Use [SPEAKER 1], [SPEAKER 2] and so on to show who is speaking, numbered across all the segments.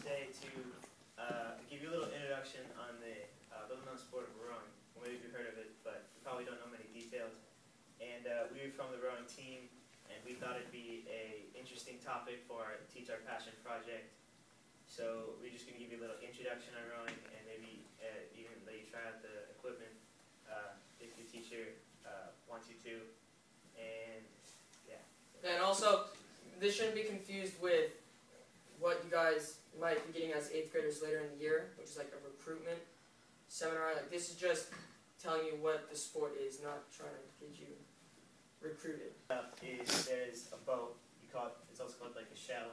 [SPEAKER 1] today to give you a little introduction on the little-known sport of rowing. Well, maybe you've heard of it, but you probably don't know many details. And we were from the rowing team, and we thought it'd be an interesting topic for our Teach Our Passion project. So we're just going to give you a little introduction on rowing, and maybe even let you try out the equipment if your teacher wants you to. And yeah.
[SPEAKER 2] And also, this shouldn't be confused with what you guys might be getting as 8th graders later in the year, which is like a recruitment seminar. Like, this is just telling you what the sport is, not trying to get you recruited.
[SPEAKER 1] There's a boat. It's also called like a shell,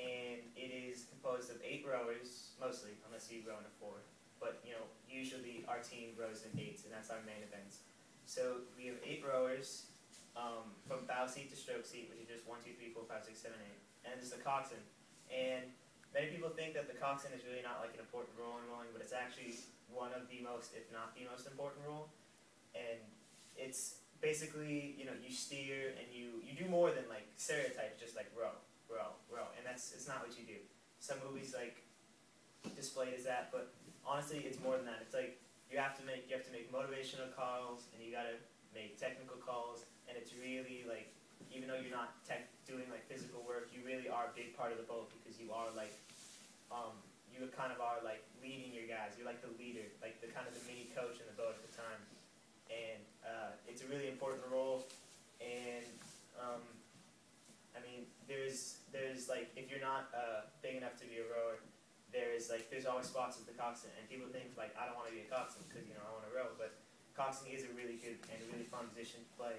[SPEAKER 1] and it is composed of 8 rowers mostly, unless you row in a 4. But usually our team rows in 8s, and that's our main events. So we have 8 rowers from bow seat to stroke seat, which is just 1, 2, 3, 4, 5, 6, 7, 8, and there's the coxswain. And many people think that the coxswain is really not like an important role in rowing, but it's actually one of the most, if not the most important role. And it's basically, you steer and you do more than like stereotypes, just like row, and it's not what you do. Some movies like display it as that, but honestly, it's more than that. It's like you have to make motivational calls, and you gotta make technical calls, and it's really like, even though you're not doing like physical work, you really are a big part of the boat, because you are like, you kind of are like leading your guys. You're like the leader, like the kind of the mini coach in the boat at the time, and it's a really important role. And I mean, there's like, if you're not big enough to be a rower, there's always spots as the coxswain, and people think like, I don't want to be a coxswain because I want to row, but coxswain is a really good and a really fun position to play.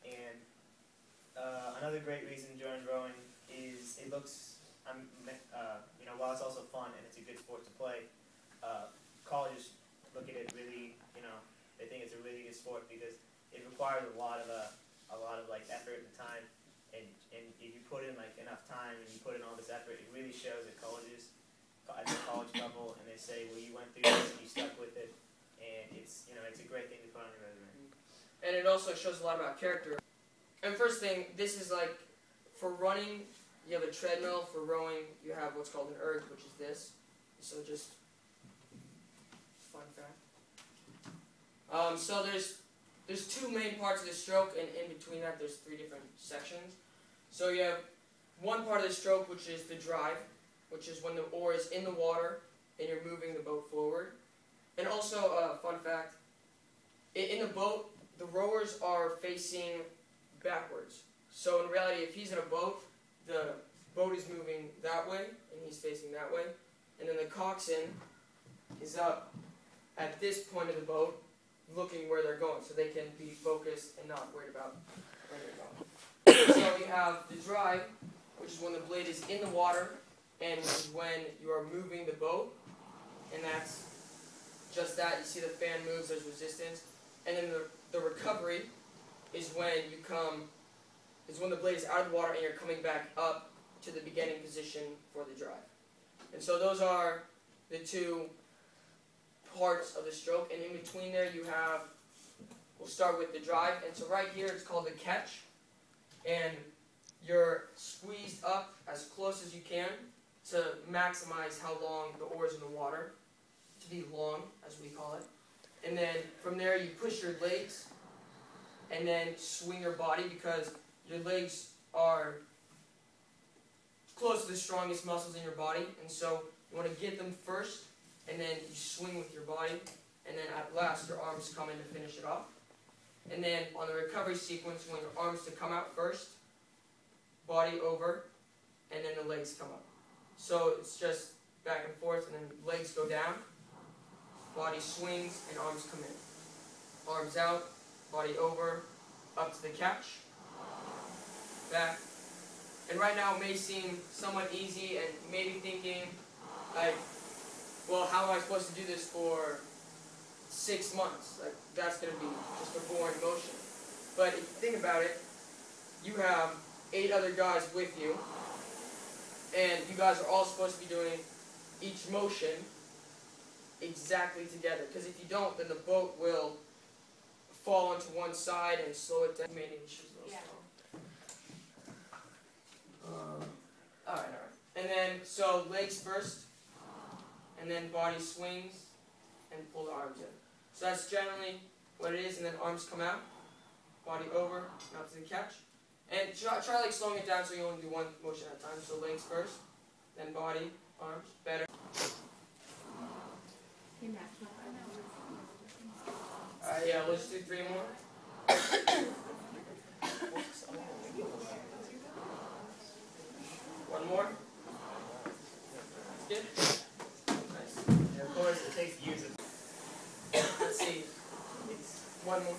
[SPEAKER 1] And another great reason to join rowing is it looks, while it's also fun and it's a good sport to play, colleges look at it really, they think it's a really good sport because it requires a lot of like effort and time, and if you put in like enough time and you put in all this effort, it really shows at colleges, at the college level, and they say, well, you went through this and you stuck with it, and it's a great thing to put on your resume.
[SPEAKER 2] And it also shows a lot about character. And first thing, this is like, for running, you have a treadmill. For rowing, you have what's called an erg, which is this. So just fun fact. So there's 2 main parts of the stroke, and in between that there's 3 different sections. So you have one part of the stroke, which is the drive, which is when the oar is in the water and you're moving the boat forward. And also, fun fact, in the boat, the rowers are facing backwards. So in reality, if he's in a boat, the boat is moving that way, and he's facing that way. And then the coxswain is up at this point of the boat, looking where they're going, so they can be focused and not worried about where they're going. So you have the drive, which is when the blade is in the water, and which is when you are moving the boat, and that's just that. You see the fan moves, there's resistance. And then the recovery is when the blade is out of the water and you're coming back up to the beginning position for the drive. And so those are the 2 parts of the stroke, and in between there you have, we'll start with the drive. And so right here it's called the catch, and you're squeezed up as close as you can to maximize how long the oar is in the water, to be long, as we call it. And then from there you push your legs and then swing your body, because your legs are close to the strongest muscles in your body, and so you want to get them first, and then you swing with your body, and then at last your arms come in to finish it off. And then on the recovery sequence, you want your arms to come out first, body over, and then the legs come up. So it's just back and forth, and then legs go down, body swings, and arms come in. Arms out, body over, up to the catch, back. And right now it may seem somewhat easy, and you may be thinking, like, well, how am I supposed to do this for 6 months? Like, that's going to be just a boring motion. But if you think about it, you have 8 other guys with you, and you guys are all supposed to be doing each motion exactly together. Because if you don't, then the boat will fall onto one side and slow it down. Alright. And then, so legs first, and then body swings, and pull the arms in. So that's generally what it is, and then arms come out, body over, out to the catch. And try like slowing it down so you only do one motion at a time. So legs first, then body, arms, better. Yeah, we'll just do 3 more. One more. Good. Nice.
[SPEAKER 1] And of course, it takes years of.
[SPEAKER 2] Let's see.
[SPEAKER 1] It's
[SPEAKER 2] One more.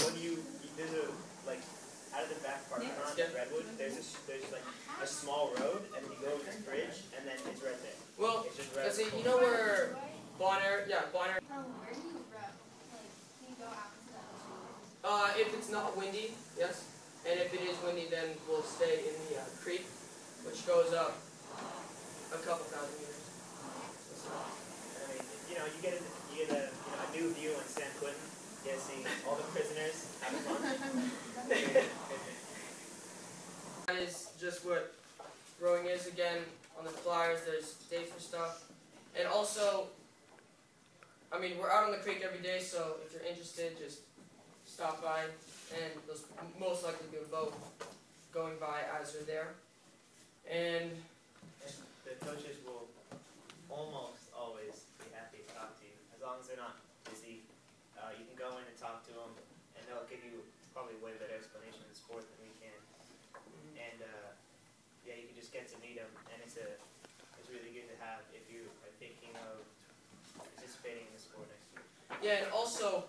[SPEAKER 1] when there's a like out of the back parking lot in Redwood. There's like a small road, and you go over this bridge, and then it's right there.
[SPEAKER 2] Well,
[SPEAKER 1] It's just right.
[SPEAKER 2] let's see. You know where Bonner? Yeah, Bonner.
[SPEAKER 3] Where do you row? Like, can you go out into the ocean?
[SPEAKER 2] If it's not windy, yes. And if it is windy, then we'll stay in the creek, which goes up a couple thousand meters.
[SPEAKER 1] I mean, you get a new view in San Quentin. You get to see all the prisoners having fun.
[SPEAKER 2] That is just what rowing is. Again, on the flyers, there's dates for stuff. And also, I mean, we're out on the creek every day, so if you're interested, just stop by, and there's most likely be a boat going by as you're there. And
[SPEAKER 1] The coaches will almost always be happy to talk to you, as long as they're not busy. You can go in and talk to them, and they'll give you probably a way better explanation of the sport than we can. And yeah, you can just get to meet them, and it's really good to have if you are thinking of participating in the sport next year.
[SPEAKER 2] yeah, and also